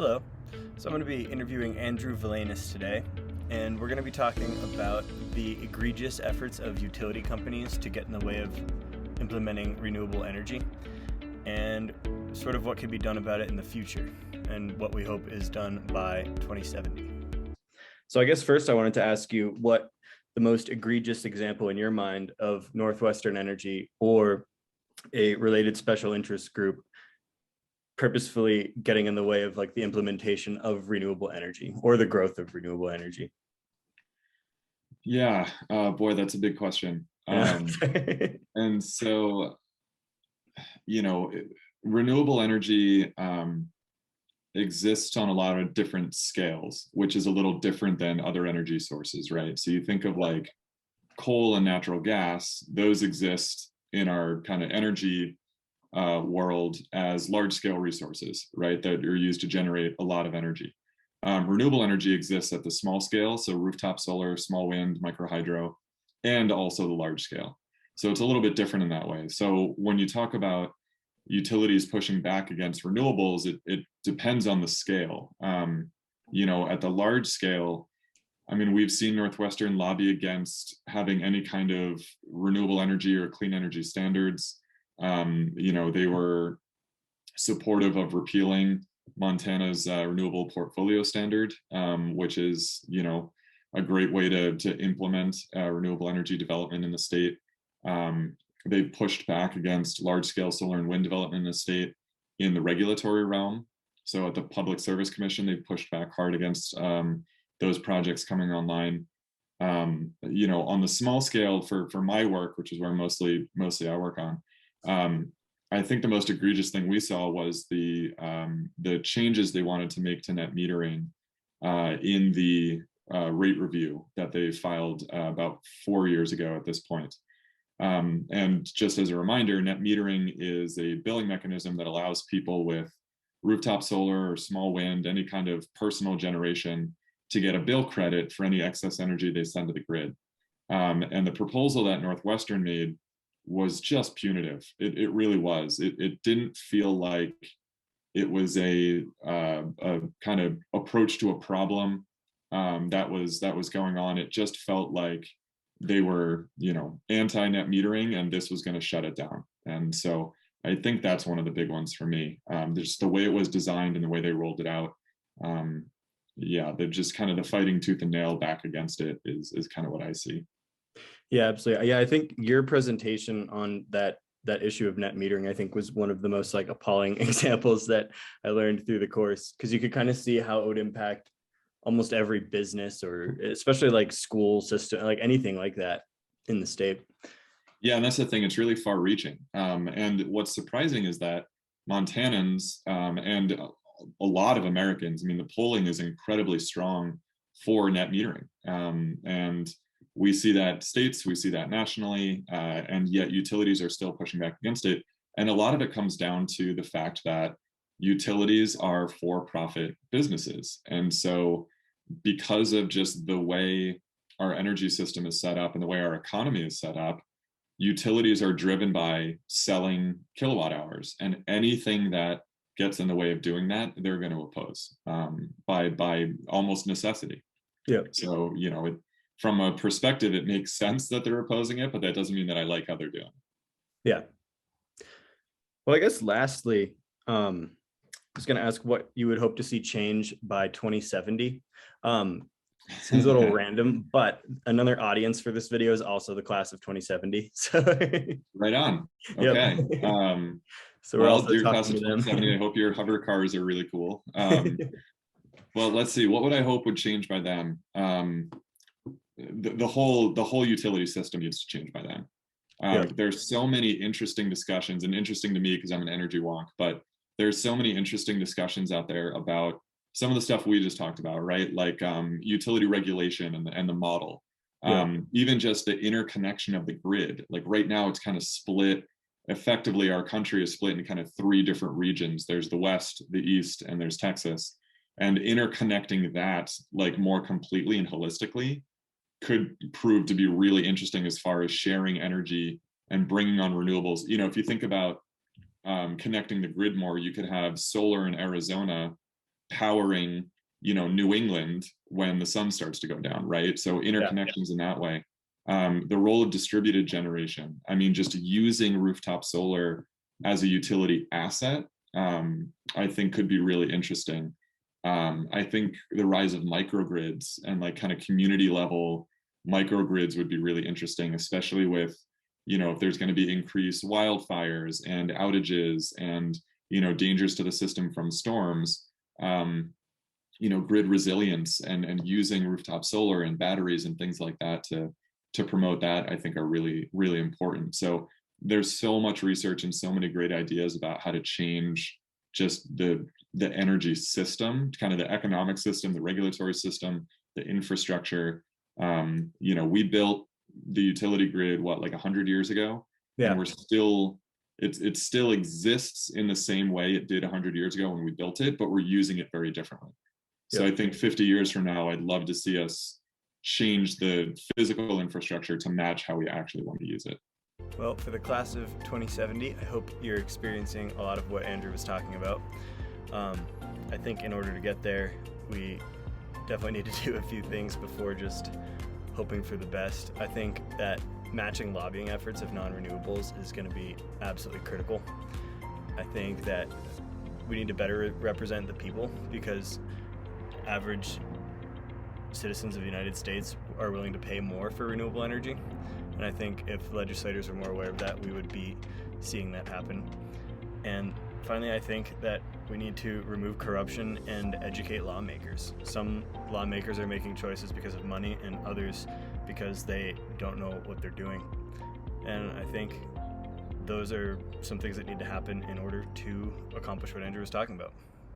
Hello. So I'm going to be interviewing Andrew Valanis today, and we're going to be talking about the egregious efforts of utility companies to get in the way of implementing renewable energy, and sort of what could be done about it in the future, and what we hope is done by 2070. So I guess first I wanted to ask you what the most egregious example in your mind of Northwestern Energy or a related special interest group purposefully getting in the way of like the implementation of renewable energy or the growth of renewable energy. Yeah, boy, that's a big question. Yeah. And so, you know, renewable energy exists on a lot of different scales, which is a little different than other energy sources, right? So you think of like coal and natural gas, those exist in our kind of energy world as large scale resources, right? That are used to generate a lot of energy. Renewable energy exists at the small scale, so rooftop solar, small wind, micro hydro, and also the large scale. So it's a little bit different in that way. So when you talk about utilities pushing back against renewables, it depends on the scale. At the large scale, I mean, we've seen Northwestern lobby against having any kind of renewable energy or clean energy standards. They were supportive of repealing Montana's renewable portfolio standard, which is, a great way to implement renewable energy development in the state. They pushed back against large-scale solar and wind development in the state in the regulatory realm. So at the Public Service Commission, they pushed back hard against those projects coming online. On the small scale for my work, which is where mostly I work on, I think the most egregious thing we saw was the changes they wanted to make to net metering in the rate review that they filed about 4 years ago at this point. And just as a reminder, net metering is a billing mechanism that allows people with rooftop solar or small wind, any kind of personal generation, to get a bill credit for any excess energy they send to the grid. And the proposal that Northwestern made was just punitive. It really was. It didn't feel like it was a kind of approach to a problem that was going on. It just felt like they were, anti-net metering, and this was going to shut it down. And so I think that's one of the big ones for me. Just the way it was designed and the way they rolled it out. They're just kind of the fighting tooth and nail back against it is kind of what I see. Yeah, absolutely. Yeah, I think your presentation on that issue of net metering, I think, was one of the most like appalling examples that I learned through the course, because you could kind of see how it would impact almost every business, or especially like school system, like anything like that in the state. Yeah, and that's the thing. It's really far reaching. And what's surprising is that Montanans and a lot of Americans, I mean, the polling is incredibly strong for net metering. And we see that states, we see that nationally, and yet utilities are still pushing back against it. And a lot of it comes down to the fact that utilities are for-profit businesses. And so because of just the way our energy system is set up and the way our economy is set up, utilities are driven by selling kilowatt hours, and anything that gets in the way of doing that, they're going to oppose by almost necessity. Yeah. So, from a perspective, it makes sense that they're opposing it, but that doesn't mean that I like how they're doing. Yeah. Well, I guess lastly, I was going to ask what you would hope to see change by 2070. Seems a little random, but another audience for this video is also the class of 2070. So right on. Okay. Yep. So we're also dear talking class of to them. 2070, I hope your hover cars are really cool. Well, let's see. What would I hope would change by then? The whole utility system needs to change by then. There's so many interesting discussions, and interesting to me because I'm an energy wonk, but there's so many interesting discussions out there about some of the stuff we just talked about, right? Like utility regulation and the model. Even just the interconnection of the grid. Like right now it's kind of split. Effectively, our country is split into kind of 3 different regions. There's the West, the East, and there's Texas. And interconnecting that like more completely and holistically could prove to be really interesting as far as sharing energy and bringing on renewables. If you think about connecting the grid more, you could have solar in Arizona powering, New England when the sun starts to go down, right? So interconnections in that way. The role of distributed generation, I mean, just using rooftop solar as a utility asset, I think could be really interesting. I think the rise of microgrids and like kind of community level microgrids would be really interesting, especially with, if there's going to be increased wildfires and outages and, dangers to the system from storms, grid resilience and using rooftop solar and batteries and things like that to promote that, I think are really, really important. So there's so much research and so many great ideas about how to change just the energy system, kind of the economic system, the regulatory system, the infrastructure. We built the utility grid, like 100 years ago, and we're still, it still exists in the same way it did 100 years ago when we built it, but we're using it very differently. So I think 50 years from now, I'd love to see us change the physical infrastructure to match how we actually want to use it. Well, for the class of 2070, I hope you're experiencing a lot of what Andrew was talking about. I think in order to get there, we definitely need to do a few things before just hoping for the best. I think that matching lobbying efforts of non-renewables is going to be absolutely critical. I think that we need to better represent the people, because average citizens of the United States are willing to pay more for renewable energy. And I think if legislators were more aware of that, we would be seeing that happen. And finally, I think that we need to remove corruption and educate lawmakers. Some lawmakers are making choices because of money, and others because they don't know what they're doing. And I think those are some things that need to happen in order to accomplish what Andrew was talking about.